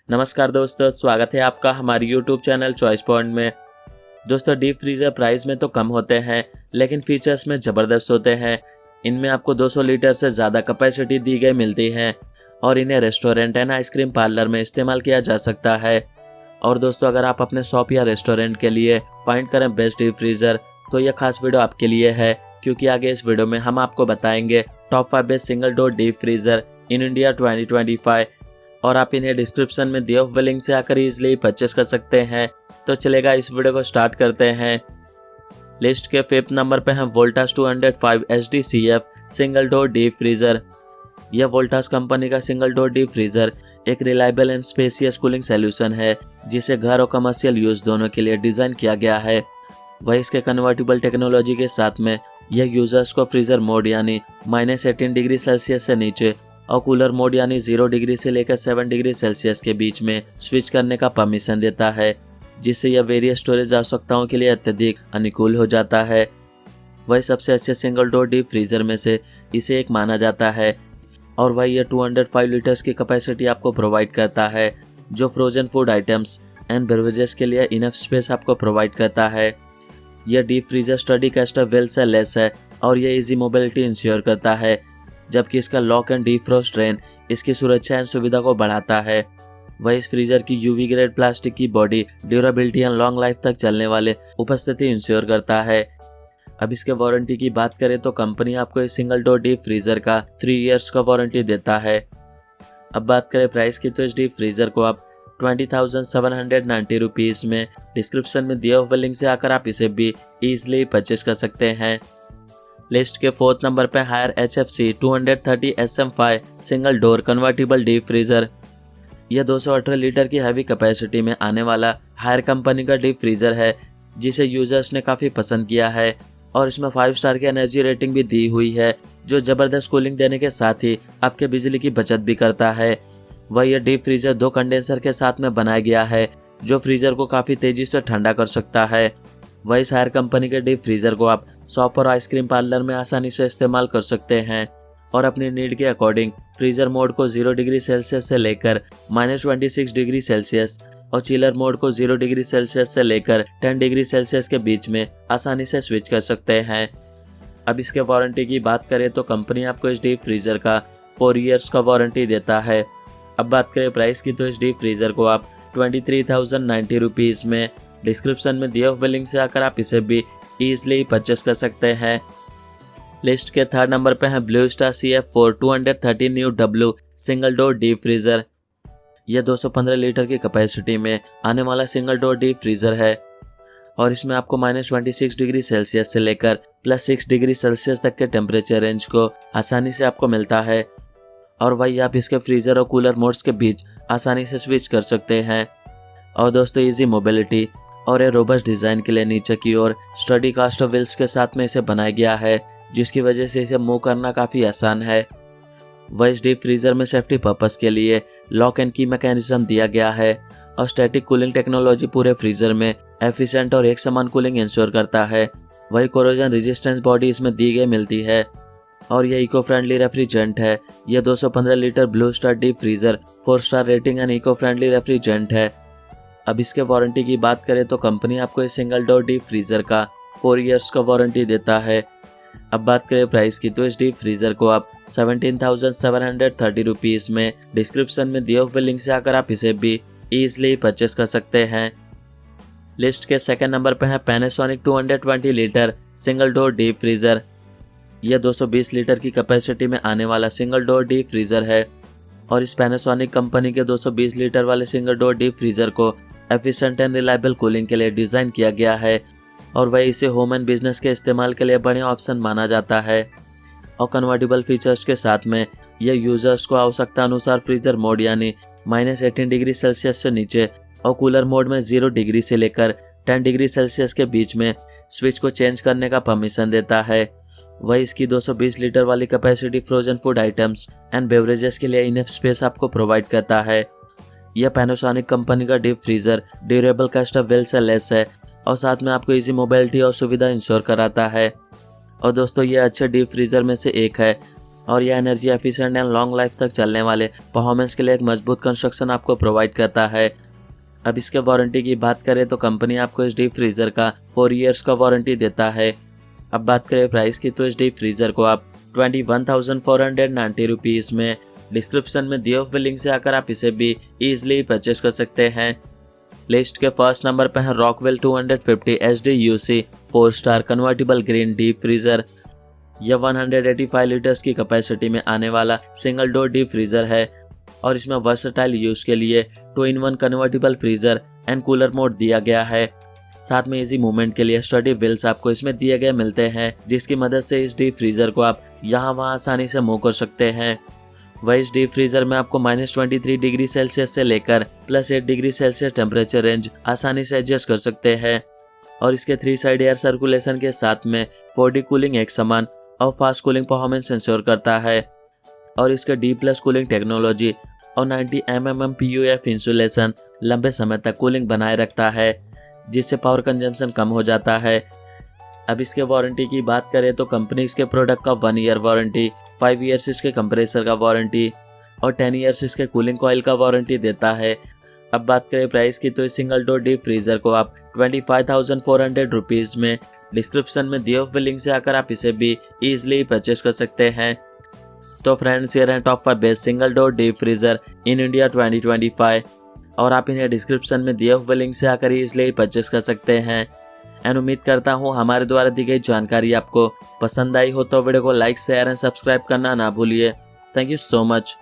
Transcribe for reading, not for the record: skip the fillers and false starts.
नमस्कार दोस्तों, स्वागत है आपका हमारे YouTube चैनल चॉइस पॉइंट में। दोस्तों, डीप फ्रीजर प्राइस में तो कम होते हैं लेकिन फीचर्स में ज़बरदस्त होते हैं। इनमें आपको 200 लीटर से ज़्यादा कैपेसिटी दी गई मिलती है और इन्हें रेस्टोरेंट एंड आइसक्रीम पार्लर में इस्तेमाल किया जा सकता है। और दोस्तों, अगर आप अपने शॉप या रेस्टोरेंट के लिए फाइंड करें बेस्ट डीप फ्रीजर तो यह खास वीडियो आपके लिए है, क्योंकि आगे इस वीडियो में हम आपको बताएंगे top 5 best single door deep freezer in India 2025 और आप इन्हें डिस्क्रिप्शन में दिए हुए लिंक से आकर इजीली परचेस कर सकते हैं। तो चलेगा, इस वीडियो को स्टार्ट करते हैं। लिस्ट के 5th नंबर पे है Voltas 205 HDCF single door deep freezer. यह वोल्टास कंपनी का सिंगल डोर डीप फ्रीजर एक reliable and spacious cooling solution है जिसे घर और कमर्शियल यूज दोनों के लिए डिजाइन किया गया है। वह इसके कन्वर्टेबल टेक्नोलॉजी के साथ में यह यूजर्स को फ्रीजर मोड यानी -18 डिग्री सेल्सियस से नीचे और कूलर मोड यानी 0 डिग्री से लेकर 7 डिग्री सेल्सियस के बीच में स्विच करने का परमिशन देता है, जिससे यह वेरियस स्टोरेज आवश्यकताओं के लिए अत्यधिक अनुकूल हो जाता है। वह सबसे अच्छे सिंगल डोर डीप फ्रीजर में से इसे एक माना जाता है और वह यह 205 लीटर्स की कैपेसिटी आपको प्रोवाइड करता है, जो frozen food items and beverages के लिए इनफ स्पेस आपको प्रोवाइड करता है। यह deep freezer study castor well से लेस है और यह इजी मोबिलिटी इंश्योर करता है, जबकि इसका लॉक एंड डीफ्रोस्ट ट्रेन इसकी सुरक्षा एंड सुविधा को बढ़ाता है। वह इस फ्रीजर की यूवी ग्रेड प्लास्टिक की body durability and long life तक चलने वाले उपस्थिति इंश्योर करता है। अब इसके वारंटी की बात करें तो कंपनी आपको इस सिंगल डोर डीप फ्रीजर का 3 इयर्स का वारंटी देता है। अब बात करें प्राइस की तो इस डीप फ्रीजर को आप 20,790 रुपीज़ में डिस्क्रिप्शन में दिए हुए लिंक से आकर आप इसे भी ईजिली परचेस कर सकते हैं। लिस्ट के 4th नंबर पे Haier HFC 230 SM5 single door convertible deep freezer. यह 218 लीटर की हैवी कैपेसिटी में आने वाला हायर कंपनी का डीप फ्रीजर है जिसे यूजर्स ने काफ़ी पसंद किया है और इसमें 5 स्टार की एनर्जी रेटिंग भी दी हुई है, जो ज़बरदस्त कूलिंग देने के साथ ही आपके बिजली की बचत भी करता है। वह यह डीप फ्रीजर 2 कंडेंसर के साथ में बनाया गया है जो फ्रीजर को काफ़ी तेज़ी से ठंडा कर सकता है। वह इस हायर कंपनी के डीप फ्रीजर को आप शॉप और आइसक्रीम पार्लर में आसानी से इस्तेमाल कर सकते हैं और अपनी नीड के अकॉर्डिंग फ्रीजर मोड को 0 डिग्री सेल्सियस से लेकर -26 डिग्री सेल्सियस और चिलर मोड को 0 डिग्री सेल्सियस से लेकर 10 डिग्री सेल्सियस के बीच में आसानी से स्विच कर सकते हैं। अब इसके वारंटी की बात करें तो कंपनी आपको इस डीप फ्रीजर का 4 इयर्स का वारंटी देता है। अब बात करें प्राइस की तो इस डीप फ्रीजर को आप 23,090 रुपीज़ में डिस्क्रिप्शन में दिए हुए लिंक से आकर आप इसे भी ईजिली परचेस कर सकते हैं। लिस्ट के 3rd नंबर पे है blue star CF4 230 UW single door deep freezer. यह 215 लीटर की कैपेसिटी में आने वाला सिंगल डोर डीप फ्रीजर है और इसमें आपको -26 डिग्री सेल्सियस से लेकर +6 डिग्री सेल्सियस तक के टेम्परेचर रेंज को आसानी से आपको मिलता है और वही आप इसके फ्रीजर और कूलर मोड्स के बीच आसानी से स्विच कर सकते हैं। और दोस्तों, इजी मोबिलिटी और एक रोबस्ट डिज़ाइन के लिए नीचे की ओर स्टडी कास्टर व्हील्स के साथ में इसे बनाया गया है, जिसकी वजह से इसे मूव करना काफ़ी आसान है। वह इस डीप फ्रीजर में सेफ्टी पर्पस के लिए लॉक एंड की मैकेनिज्म दिया गया है और स्टैटिक कूलिंग टेक्नोलॉजी पूरे फ्रीजर में एफिशिएंट और एक समान कूलिंग इंश्योर करता है। वही कोरोजन रेजिस्टेंस बॉडी इसमें दी गई मिलती है और यह इको फ्रेंडली रेफ्रिजरेंट है। यह 215 litre Blue Star deep freezer 4 star rating and eco friendly refrigerant है। अब इसके वारंटी की बात करें तो कंपनी आपको इस सिंगल डोर डीप फ्रीजर का 4 इयर्स का वारंटी देता है। अब बात करें प्राइस की तो इस डीप फ्रीजर को आप 17,730 रुपीज़ में डिस्क्रिप्शन में दिए हुए लिंक से आकर आप इसे भी ईजिली परचेस कर सकते हैं। लिस्ट के 2nd नंबर पर है Panasonic 220 litre single door deep freezer. यह 220 लीटर की कैपेसिटी में आने वाला सिंगल डोर डीप फ्रीजर है और इस पैनासोनिक कंपनी के 220 लीटर वाले सिंगल डोर डीप फ्रीजर को एफिशिएंट एंड रिलायबल कूलिंग के लिए डिज़ाइन किया गया है और वह इसे होम एंड बिजनेस के इस्तेमाल के लिए बढ़िया ऑप्शन माना जाता है। और कन्वर्टेबल फीचर्स के साथ में यह यूजर्स को आवश्यकता अनुसार फ्रीजर मोड यानी -18 डिग्री सेल्सियस से नीचे और कूलर मोड में 0 डिग्री से लेकर 10 डिग्री सेल्सियस के बीच में स्विच को चेंज करने का परमिशन देता है। वह इसकी 220 लीटर वाली capacity frozen food items and beverages के लिए इनफ स्पेस आपको प्रोवाइड करता है। यह पैनासोनिक कंपनी का deep freezer durable caster wheel से लेस है और साथ में आपको इजी मोबिलिटी और सुविधा इंश्योर कराता है। और दोस्तों, ये अच्छे डीप फ्रीजर में से एक है और यह energy efficient and long life तक चलने वाले परफॉर्मेंस के लिए एक मजबूत कंस्ट्रक्शन आपको प्रोवाइड करता है। अब इसके वारंटी की बात करें तो कंपनी आपको इस डीप फ्रीज़र का 4 इयर्स का वारंटी देता है। अब बात करें प्राइस की तो इस डीप फ्रीज़र को आप 21,490 रुपीज़ में डिस्क्रिप्शन में दिए हुए लिंक से आकर आप इसे भी ईजिली परचेस कर सकते हैं। लिस्ट के फर्स्ट नंबर पर है Rockwell 250 SDUC 4 star convertible green deep freezer. यह 185 लीटर्स की कैपेसिटी में आने वाला सिंगल डोर डीप फ्रीज़र है और इसमें वर्सेटाइल यूज़ के लिए 2-in-1 convertible freezer and cooler mode दिया गया है। साथ में इजी मूवमेंट के लिए स्टडी व्हील्स आपको इसमें दिए गए मिलते हैं, जिसकी मदद से इस डीप फ्रीज़र को आप यहाँ वहाँ आसानी से मूव कर सकते हैं। वह इस डीप फ्रीज़र में आपको -23 डिग्री सेल्सियस से लेकर +8 डिग्री सेल्सियस टेम्परेचर रेंज आसानी से एडजस्ट कर सकते हैं और इसके 3 साइड एयर सर्कुलेशन के साथ में 4D कूलिंग एक समान और फास्ट कूलिंग परफॉर्मेंस इंश्योर करता है और इसके D+ कूलिंग टेक्नोलॉजी और 90 mm PUF इंसुलेशन लंबे समय तक कूलिंग बनाए रखता है, जिससे पावर कंजम्पशन कम हो जाता है। अब इसके वारंटी की बात करें तो कंपनी इसके प्रोडक्ट का 1 ईयर वारंटी, 5 इयर्स इसके कंप्रेसर का वारंटी और 10 इयर्स इसके कूलिंग कॉइल का वारंटी देता है। अब बात करें प्राइस की तो इस सिंगल डोर डीप फ्रीज़र को आप 25,400 रुपीज़ में डिस्क्रिप्शन में दिए हुए लिंक से आकर आप इसे भी ईजिली परचेस कर सकते हैं। तो फ्रेंड्स, ये रहे top 5 best single door deep freezer in India 2025 और आप इन्हें डिस्क्रिप्शन में दिए हुए लिंक से आकर ईजिली परचेस कर सकते हैं। एंड उम्मीद करता हूँ हमारे द्वारा दी गई जानकारी आपको पसंद आई हो तो वीडियो को लाइक शेयर एंड सब्सक्राइब करना ना भूलिए। Thank you so much.